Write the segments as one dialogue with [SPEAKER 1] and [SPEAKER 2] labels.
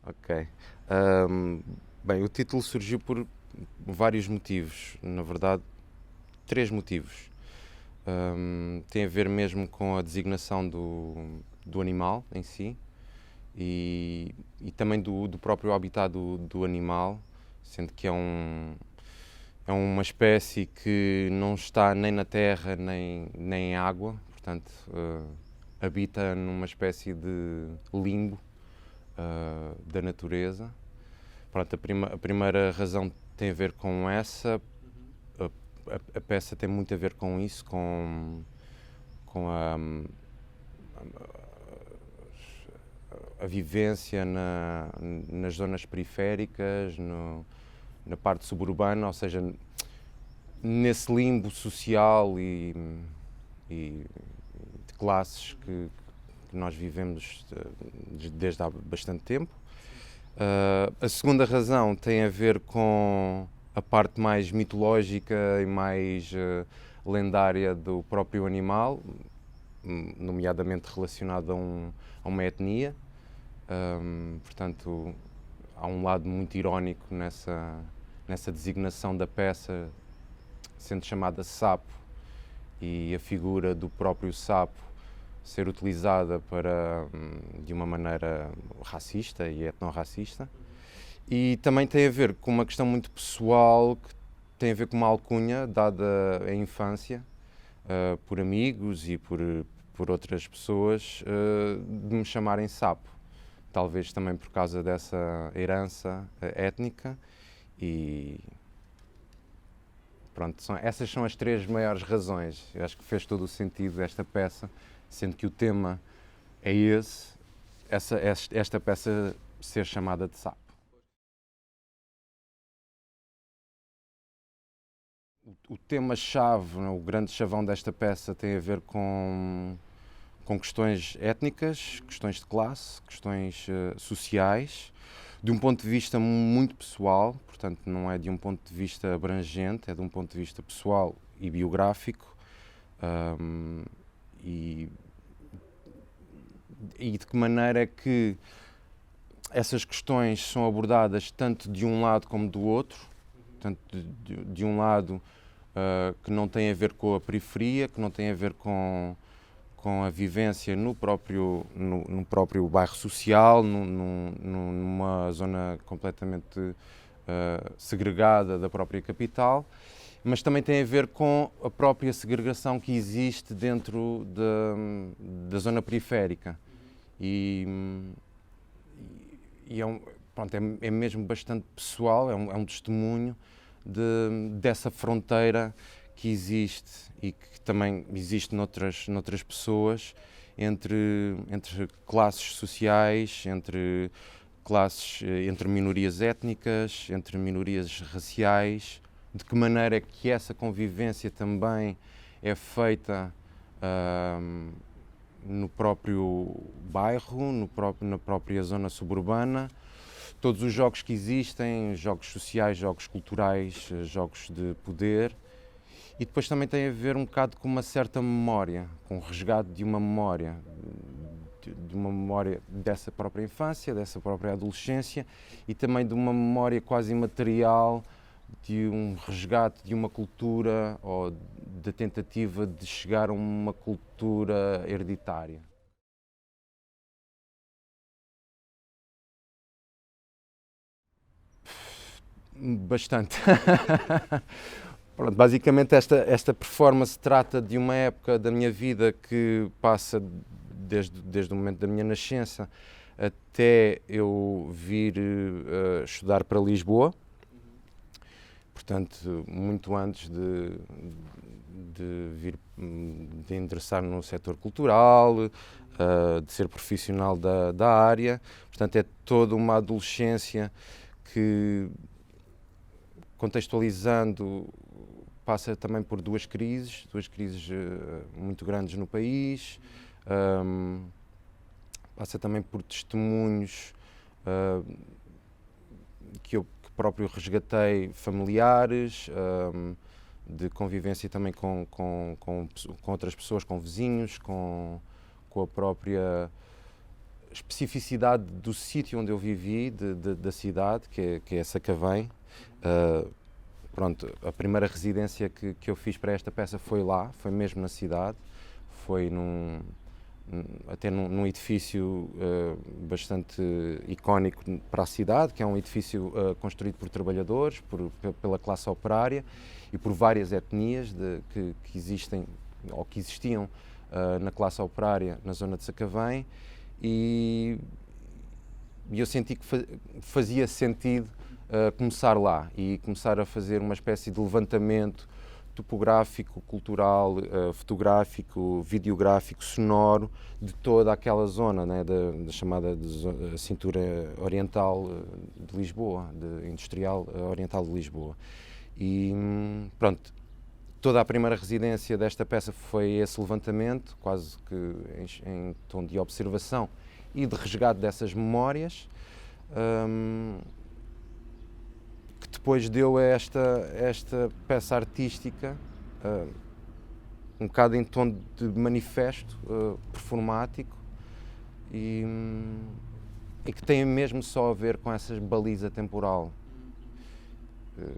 [SPEAKER 1] Ok. Ahm, Bem, o título surgiu por vários motivos, na verdade, três motivos. Tem a ver mesmo com a designação do animal em si e também do próprio habitat do animal, sendo que é uma espécie que não está nem na terra nem em água, portanto, habita numa espécie de limbo da natureza. Pronto, a primeira razão tem a ver com essa. A peça tem muito a ver com isso, com a vivência nas zonas periféricas, na parte suburbana, ou seja, nesse limbo social e de classes que nós vivemos desde há bastante tempo. A segunda razão tem a ver com a parte mais mitológica e mais lendária do próprio animal, nomeadamente relacionado a uma etnia. Portanto, há um lado muito irónico nessa designação da peça, sendo chamada sapo, e a figura do próprio sapo ser utilizada de uma maneira racista e etnorracista. E também tem a ver com uma questão muito pessoal, que tem a ver com uma alcunha dada à infância, por amigos e por outras pessoas, de me chamarem sapo. Talvez também por causa dessa herança étnica e pronto, essas são as três maiores razões. Eu acho que fez todo o sentido esta peça, sendo que o tema é esta peça ser chamada de sapo. O tema-chave, o grande chavão desta peça tem a ver com questões étnicas, questões de classe, questões sociais, de um ponto de vista muito pessoal, portanto não é de um ponto de vista abrangente, é de um ponto de vista pessoal e biográfico, e, e de que maneira é que essas questões são abordadas tanto de um lado como do outro, tanto de um lado que não tem a ver com a periferia, que não tem a ver com a vivência no próprio bairro social, numa zona completamente segregada da própria capital, mas também tem a ver com a própria segregação que existe dentro da zona periférica. E, e pronto, é mesmo bastante pessoal, é um testemunho dessa fronteira que existe e que também existe noutras pessoas, entre classes sociais, entre minorias étnicas, entre minorias raciais, de que maneira é que essa convivência também é feita no próprio bairro, na própria zona suburbana. Todos os jogos que existem, jogos sociais, jogos culturais, jogos de poder. E depois também tem a ver um bocado com uma certa memória, com o resgate de uma memória dessa própria infância, dessa própria adolescência e também de uma memória quase imaterial, de um resgate de uma cultura ou da tentativa de chegar a uma cultura hereditária. Bastante. Pronto, basicamente esta performance trata de uma época da minha vida que passa desde o momento da minha nascença até eu vir estudar para Lisboa, portanto muito antes de ingressar no setor cultural, de ser profissional da área, portanto é toda uma adolescência que, contextualizando, passa também por duas crises muito grandes no país, passa também por testemunhos que eu próprio resgatei, familiares, de convivência também com outras pessoas, com vizinhos, com a própria especificidade do sítio onde eu vivi, da cidade, que é Sacavém. Pronto, a primeira residência que eu fiz para esta peça foi lá, foi mesmo na cidade, foi até num edifício bastante icónico para a cidade, que é um edifício construído por trabalhadores, pela classe operária e por várias etnias que existem ou que existiam na classe operária na zona de Sacavém, e eu senti que fazia sentido começar lá e começar a fazer uma espécie de levantamento topográfico, cultural, fotográfico, videográfico, sonoro de toda aquela zona, né, da chamada cintura oriental de Lisboa, industrial oriental de Lisboa. E pronto, toda a primeira residência desta peça foi esse levantamento, quase que em tom de observação e de resgate dessas memórias, que depois deu a esta peça artística, um bocado em tom de manifesto performático, e que tem mesmo só a ver com essa baliza temporal,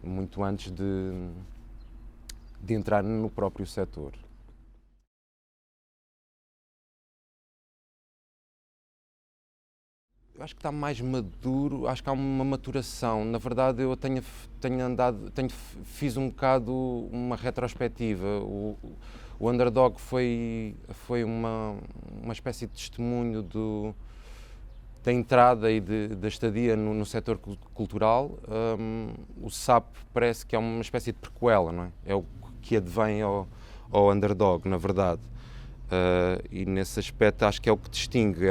[SPEAKER 1] muito antes de entrar no próprio setor. Eu acho que está mais maduro, acho que há uma maturação. Na verdade, eu fiz um bocado uma retrospectiva. O Underdog foi uma espécie de testemunho da entrada e da estadia no setor cultural. O SAP parece que é uma espécie de prequela, não é? É o que advém ao Underdog, na verdade. E nesse aspecto acho que é o que distingue,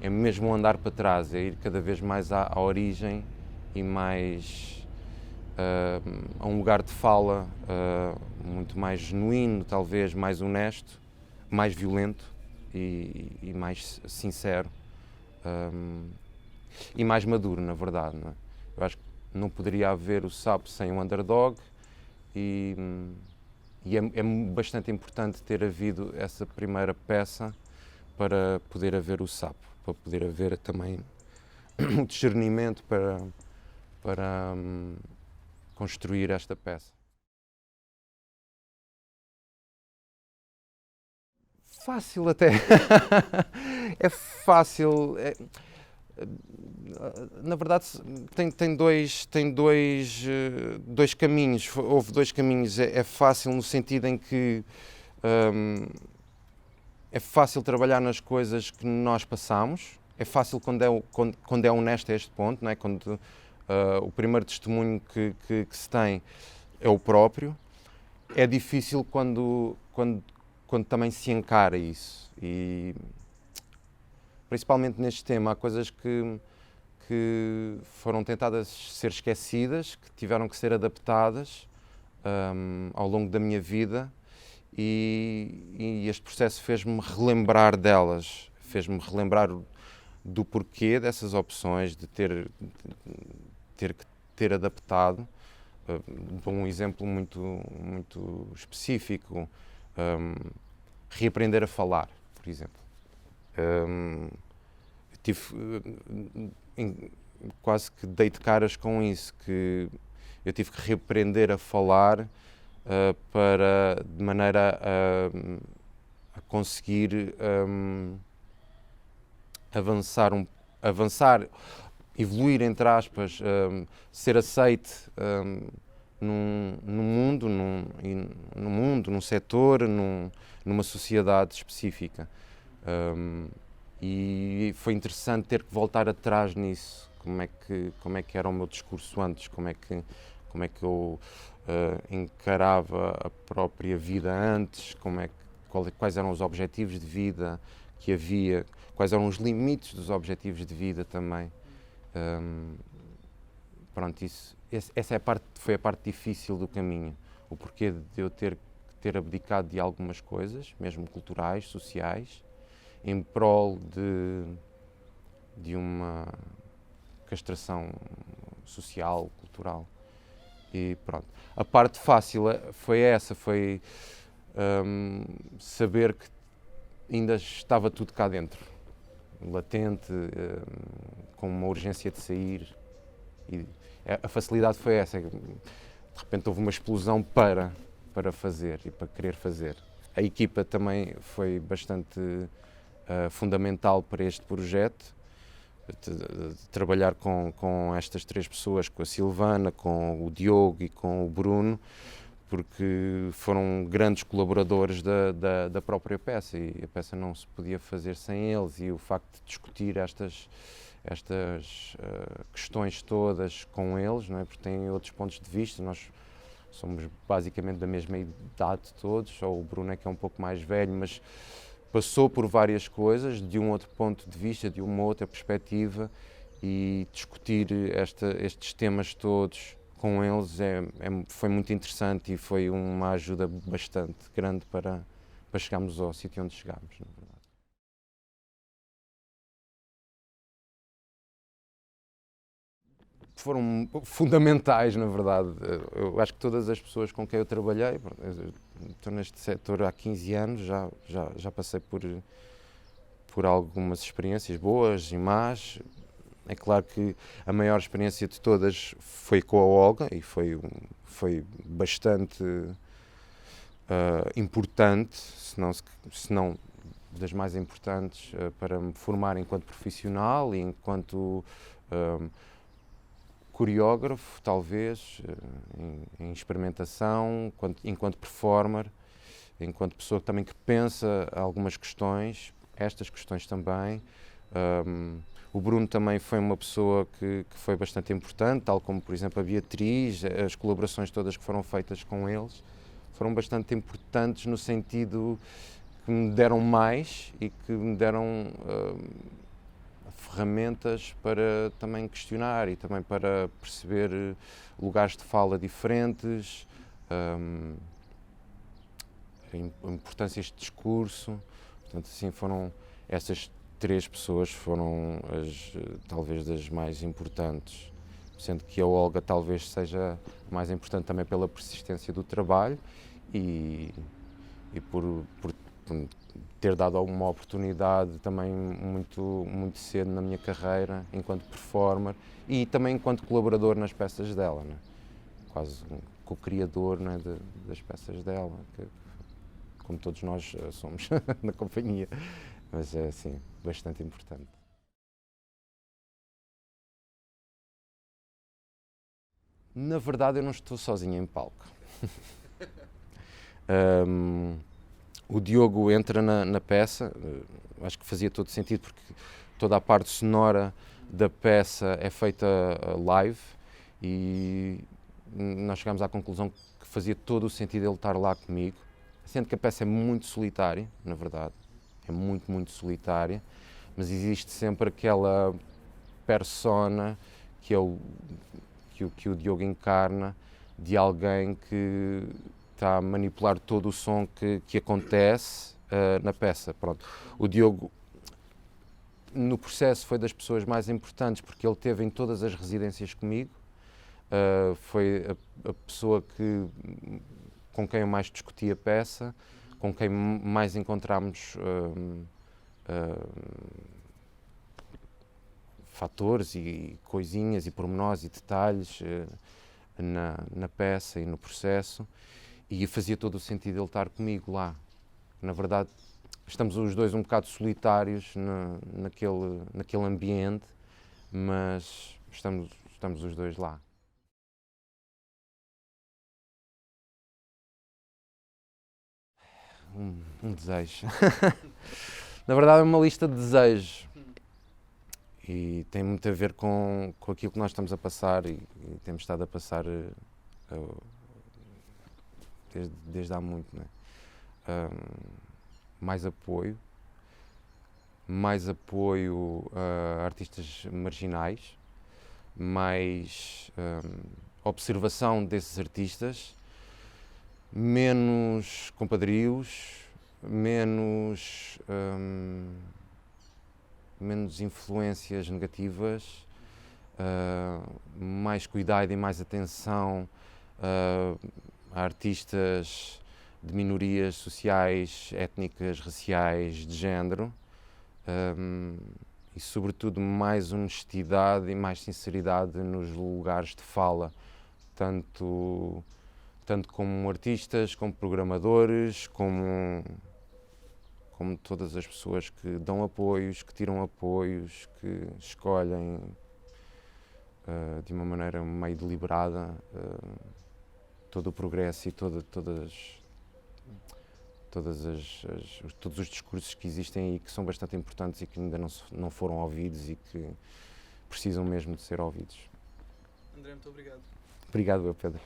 [SPEAKER 1] é mesmo andar para trás, é ir cada vez mais à origem e mais a um lugar de fala muito mais genuíno, talvez mais honesto, mais violento e mais sincero, e mais maduro, na verdade, não é? Eu acho que não poderia haver o SAP sem o Underdog, e é bastante importante ter havido essa primeira peça para poder haver o SAP, para poder haver também o discernimento para construir esta peça. Fácil até. É fácil. Na verdade, tem dois caminhos. Houve dois caminhos. É fácil no sentido em que é fácil trabalhar nas coisas que nós passamos. É fácil quando é honesto a este ponto, não é? Quando o primeiro testemunho que se tem é o próprio. É difícil quando também se encara isso. E principalmente neste tema, há coisas que foram tentadas ser esquecidas, que tiveram que ser adaptadas ao longo da minha vida, e este processo fez-me relembrar delas, fez-me relembrar do porquê dessas opções, de ter que ter adaptado. Dou um exemplo muito específico: reaprender a falar, por exemplo. Tive quase que dei de caras com isso, que eu tive que reaprender a falar de maneira a conseguir avançar, evoluir, entre aspas, ser aceite num mundo, num setor, numa sociedade específica. E foi interessante ter que voltar atrás nisso. Como é que era o meu discurso antes, como é que eu encarava a própria vida antes, quais eram os objetivos de vida que havia, quais eram os limites dos objetivos de vida também. Pronto, essa foi a parte difícil do caminho, o porquê de eu ter abdicado de algumas coisas, mesmo culturais, sociais, em prol de uma castração social, cultural. E pronto. A parte fácil foi essa, foi saber que ainda estava tudo cá dentro. latente, com uma urgência de sair. E a facilidade foi essa. De repente houve uma explosão para fazer e para querer fazer. A equipa também foi bastante fundamental para este projeto. Trabalhar com estas três pessoas, com a Silvana, com o Diogo e com o Bruno, porque foram grandes colaboradores da própria peça, e a peça não se podia fazer sem eles, e o facto de discutir estas questões todas com eles, não é? Porque têm outros pontos de vista. Nós somos basicamente da mesma idade todos, só o Bruno é que é um pouco mais velho, mas passou por várias coisas, de um outro ponto de vista, de uma outra perspectiva, e discutir estes temas todos com eles foi muito interessante e foi uma ajuda bastante grande para chegarmos ao sítio onde chegámos, na verdade. Foram fundamentais, na verdade. Eu acho que todas as pessoas com quem eu trabalhei, estou neste setor há 15 anos, já passei por algumas experiências boas e más. É claro que a maior experiência de todas foi com a Olga, e foi bastante importante, se não das mais importantes, para me formar enquanto profissional e enquanto coreógrafo, talvez, em experimentação, enquanto performer, enquanto pessoa também que pensa algumas questões, estas questões também. O Bruno também foi uma pessoa que foi bastante importante, tal como, por exemplo, a Beatriz. As colaborações todas que foram feitas com eles foram bastante importantes, no sentido que me deram mais e que me deram ferramentas para também questionar e também para perceber lugares de fala diferentes, importâncias de discurso. Portanto, assim, essas três pessoas foram talvez das mais importantes, sendo que a Olga talvez seja mais importante também pela persistência do trabalho e por ter dado uma oportunidade também muito cedo na minha carreira enquanto performer e também enquanto colaborador nas peças dela, né? Quase um co-criador, né, das peças dela, como todos nós somos na companhia, mas é assim, bastante importante. Na verdade, eu não estou sozinho em palco. O Diogo entra na peça, acho que fazia todo sentido, porque toda a parte sonora da peça é feita live, e nós chegámos à conclusão que fazia todo o sentido ele estar lá comigo, sendo que a peça é muito solitária, na verdade, é muito solitária, mas existe sempre aquela persona que é que o Diogo encarna, de alguém que está a manipular todo o som que acontece na peça. Pronto. O Diogo, no processo, foi das pessoas mais importantes, porque ele teve em todas as residências comigo. Foi a pessoa com quem eu mais discuti a peça, com quem mais encontramos fatores e coisinhas e pormenores e detalhes na peça e no processo, e fazia todo o sentido ele estar comigo lá. Na verdade, estamos os dois um bocado solitários naquele ambiente, mas estamos os dois lá. Um desejo. Na verdade, é uma lista de desejos. E tem muito a ver com aquilo que nós estamos a passar e temos estado a passar desde há muito, né? Mais apoio a artistas marginais, mais observação desses artistas, menos compadrios, menos influências negativas, mais cuidado e mais atenção a artistas de minorias sociais, étnicas, raciais, de género, um, e sobretudo mais honestidade e mais sinceridade nos lugares de fala, tanto como artistas, como programadores, como todas as pessoas que dão apoios, que tiram apoios, que escolhem de uma maneira meio deliberada todo o progresso e todos os discursos que existem aí, que são bastante importantes e que ainda não foram ouvidos e que precisam mesmo de ser ouvidos.
[SPEAKER 2] André, muito obrigado.
[SPEAKER 1] Obrigado, Pedro.